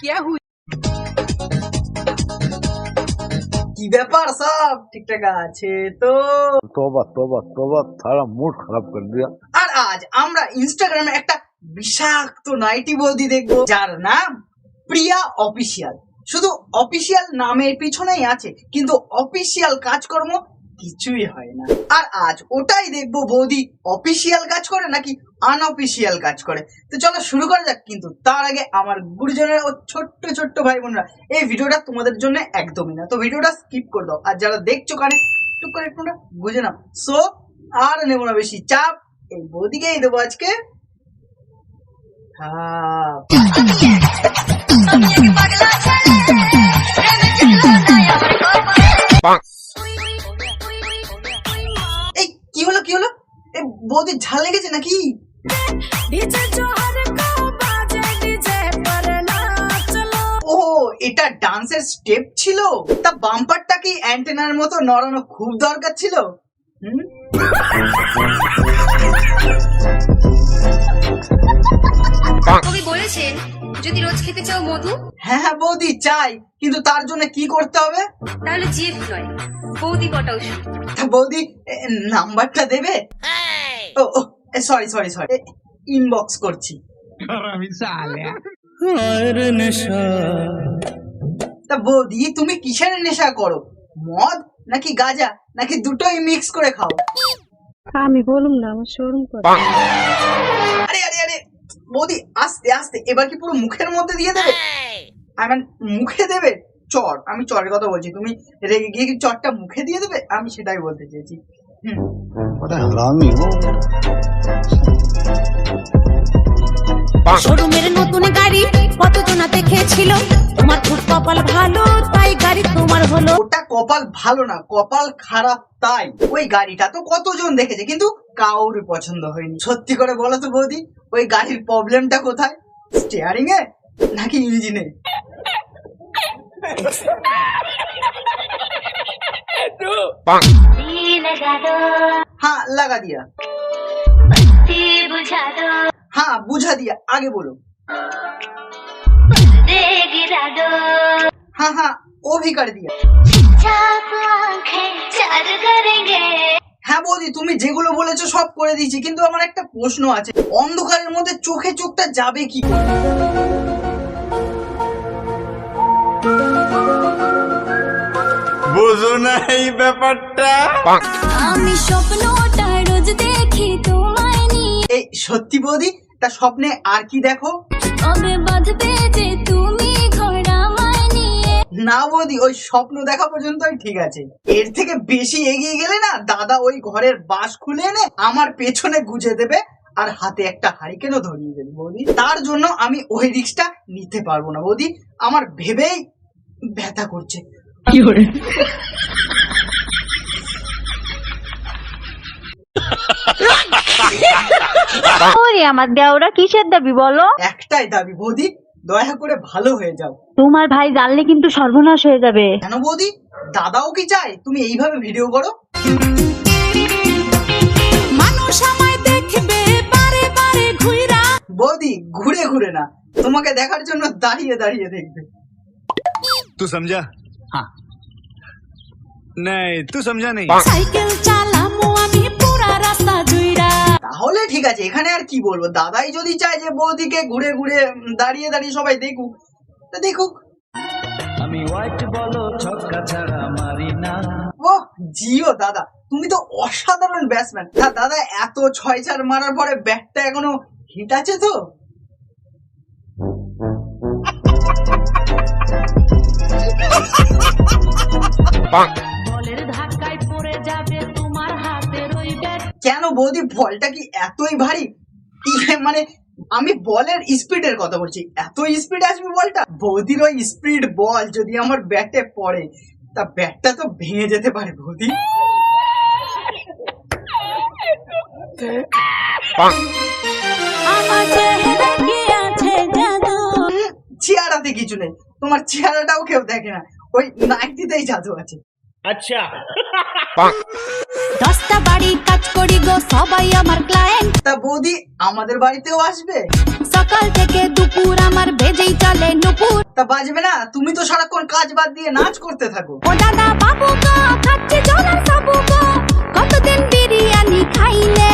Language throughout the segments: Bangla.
क्या हुआ? কি ব্যাপার, সব ঠিকঠাক আছে তো? तौबा तौबा तौबा, सारा मूड खराब कर दिया। আর আজ আমরা ইনস্টাগ্রামে একটা বিষাক্ত নাইটি বৌদি দেখবো, যার নাম প্রিয়া অফিসিয়াল। শুধু অফিসিয়াল নামের পিছনেই আছে, কিন্তু অফিসিয়াল কাজকর্ম কিছুই হয় না। আর আজ ওটাই দেখবো, বৌদি অফিসিয়াল কাজ করে নাকি আনঅফিসিয়াল কাজ করে। তো চলো শুরু করা যাক। কিন্তু তার আগে আমার গুরুজনের ও ছোট্ট ছোট্ট ভাই বোনরা, এই ভিডিওটা তোমাদের জন্য একদমই না, তো ভিডিওটা স্কিপ করে দাও। আর যারা দেখছো কানে টুক করে একটু বুঝে নাও। সো আর নেবো না বেশি চাপ, এই বৌদিকেই দেবো আজকে। এই কি হলো কি হলো? এই বৌদির ঝাল লেগেছে নাকি? ও, এটা ডান্সের স্টেপ ছিল? তা বাম্পারটা কি অ্যান্টেনার মতো নড়ানো খুব দরকার ছিল? কবি বলেছেন যদি রোজ খেতে চাও মধু, হ্যাঁ হ্যাঁ বৌদি চাই, কিন্তু তার জন্য কি করতে হবে? তাহলে জিএফ নয়, বৌদি কটা ওষুধ। তা বৌদি নাম্বারটা দেবে? ও সরি সরি সরি, ইনবক্স করছি। তা বৌদি তুমি কিসের নেশা করো? মদ নাকি গাঁজা নাকি দুটোই মিক্স করে খাও? আমি বলুম না, আমার শরম করে। আরে আরে আরে বৌদি আস্তে আস্তে, এবার কি পুরো মুখের মধ্যে দিয়ে দেবে? আমার মুখে দেবে চর? আমি চরের কথা বলছি, তুমি রেগে গিয়ে কি চরটা মুখে দিয়ে দেবে? আমি সেটাই বলতে চেয়েছি। শোরুমের নতুন গাড়ি কতজনা দেখেছিল, তোমার খুব কপাল ভালো তাই গাড়ি তোমার হলো। ওটা কপাল ভালো না, কপাল খারাপ তাই। ওই গাড়িটা তো কতজন দেখেছে, কিন্তু কাউর পছন্দ হয়নি। সত্যি করে বলো তো বৌদি, ওই গাড়ির প্রবলেমটা কোথায়? স্টিয়ারিং এ নাকি ইঞ্জিনে? हाँ लगा दिया, हाँ बुझा दिया, आगे बोलो। हाँ हाँ वो भी कर दिया। হ্যাঁ বৌদি তুমি যেগুলো বলেছো সব করে দিয়েছি, কিন্তু আমার একটা প্রশ্ন আছে, অন্ধকারের মধ্যে চোখে চোখটা যাবে কি করে? বুঝো না এই ব্যাপারটা? আমি স্বপ্নটা রোজ দেখি তোমায় নিয়ে। এই সত্যি বৌদি, তা স্বপ্নে আর কি দেখো? কবে বাঁধবে যে তুমি ঘর আমায় নিয়ে? না বৌদি, ওই স্বপ্ন দেখা পর্যন্তই ঠিক আছে। এর থেকে বেশি এগিয়ে গেলে না, দাদা ওই ঘরের বাঁশ খুলে এনে আমার পেছনে গুজে দেবে আর হাতে একটা হারিকেনও ধরিয়ে দেবে বৌদি। তার জন্য আমি ওই রিস্কটা নিতে পারবো না বৌদি, আমার ভেবেই ব্যথা করছে। ওরে আমার দেওরা কিসের দাবি বলো? একটাই দাবি বৌদি, দয়া করে ভালো হয়ে যাও। তোমার ভাই জানলে কিন্তু সর্বনাশ হয়ে যাবে। কেন বৌদি, দাদাও কি চায় তুমি এইভাবে ভিডিও করো? মানুষ আমায় দেখবে বারে বারে ঘুইরা। বৌদি ঘুরে ঘুরে না, তোমাকে দেখার জন্য দাঁড়িয়ে দাঁড়িয়ে দেখবে। तू समझा? हाँ नहीं तू समझा नहीं। সাইকেল চালামো আমি পুরা রাস্তা জুইরা। তাহলে ঠিক আছে, এখানে আর কি বলবো। দাদাই যদি চায় যে বৌদিকে ঘুরে ঘুরে দাঁড়িয়ে দাঁড়িয়ে সবাই দেখুক, তো দেখুক। আমি হোয়াইট বলো ছক্কা ছাড়া মারি না। ও জিও দাদা, তুমি তো অসাধারণ ব্যাটসম্যান। দাদা এত 6-4 মারার পরে ব্যাটটা এখনো হিট আছে তো? বলের ধাক্কায় পড়ে যাবে তোমার হাতের ওই ব্যাট। কেন বৌদি, বলটা কি এতই ভারী? মানে আমি বলের স্পিডের কথা বলছি, এত স্পিড আসবে বলটা? বৌদির ওই স্পিড বল যদি আমার ব্যাটে পড়ে, তা ব্যাটটা তো ভেঙে যেতে পারে বৌদি। আমার চেহারা কি আছে জাদু? চেহারাতে কিছু নেই, তোমার চেহারাটাও কেউ দেখে না, ওই নাইটিতেই জাদু আছে। আচ্ছা 10টা বাড়ি কাজ করি গো, সবাই আমার ক্লায়েন্ট। তা বৌদি আমাদের বাড়িতেও আসবে? সকাল থেকে দুপুর আমার বেজেই চলে নুপুর। তা বাজবে না? তুমি তো সারাক্ষণ কাজ বাদ দিয়ে নাচ করতে থাকো। ও দাদা বাবু গো খাচ্ছে জলার সাবু গো, কতদিন বিরিয়ানি খাইলে।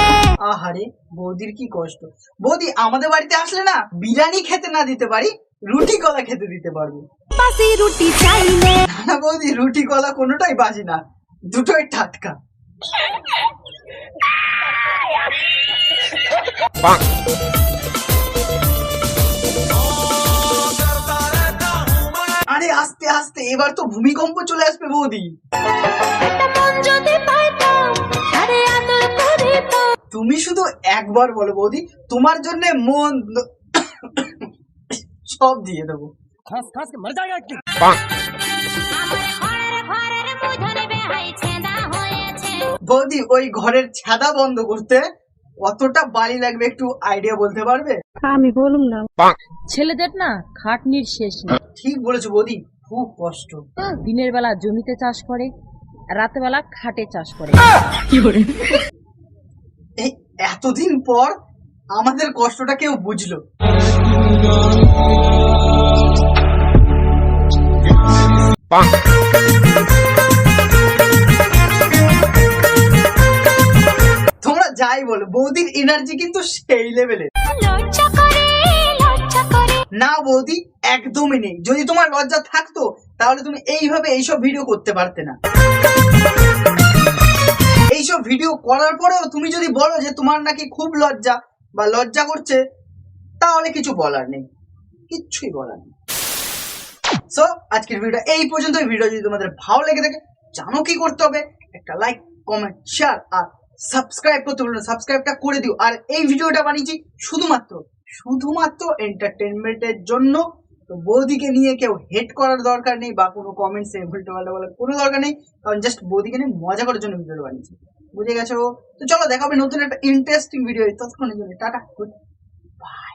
আহারে বৌদির কি কষ্ট। বৌদি আমাদের বাড়িতে আসলে না বিরিয়ানি খেতে না দিতে পারি, রুটি কলা খেতে দিতে পারবো। বাসি রুটি চাইলে। না বৌদি, রুটি কলা কোনোটাই বাজি না, দুটোই টাটকা। আরে আস্তে আস্তে, এবার তো ভূমিকম্প চলে আসবে বৌদি। একটা মন যদি পাইতাম আরে আদর করিতাম। তুমি শুধু একবার বলো বৌদি, তোমার জন্য মন সব দিয়ে দেবো। খাস খাস के मर जाएगा कि বৌদি ওই ঘরের ছাদা বন্ধ করতে কতটা বাড়ি লাগবে একটু আইডিয়া বলতে পারবে? আমি বলুম না। ছেলেদের না খাটনির শেষ নেই। ঠিক বলেছো বৌদি, খুব কষ্ট। দিনের বেলা জমিতে চাষ করে, রাতে বেলা খাটে চাষ করে। এই এতদিন পর আমাদের কষ্টটা কেউ বুঝলো। তোমরা যাই বলো, বৌদির এনার্জি কিন্তু সেই লেভেলের। লজ্জা করে লজ্জা করে। না বৌদি, একদমই নেই। যদি তোমার লজ্জা থাকতো তাহলে তুমি এইভাবে এইসব ভিডিও করতে পারতে না। এইসব ভিডিও করার পরেও তুমি যদি বলো যে তোমার নাকি খুব লজ্জা বা লজ্জা করছে, তাহলে কিছু বলার নেই, কিচ্ছুই বলার নেই। সো আজকের ভিডিও এই পর্যন্ত। ভিডিও যদি তোমাদের ভালো লেগে থাকে, জানো কি করতে হবে, একটা লাইক, কমেন্ট, শেয়ার আর সাবস্ক্রাইব করতে বলো না, সাবস্ক্রাইবটা করে দিও। আর এই ভিডিওটা বানিয়েছি শুধুমাত্র এন্টারটেনমেন্টের জন্য। তো বৌদিকে নিয়ে কেউ হেট করার দরকার নেই বা কোনো কমেন্টসে উল্টো পাল্টা বলার কোনো দরকার নেই, কারণ জাস্ট বৌদিকে নিয়ে মজা করার জন্য ভিডিওটা বানিয়েছি। বুঝে গেছো? তো চলো দেখা হবে নতুন একটা ইন্টারেস্টিং ভিডিও। ততক্ষণের জন্য টাটা, গুড বাই।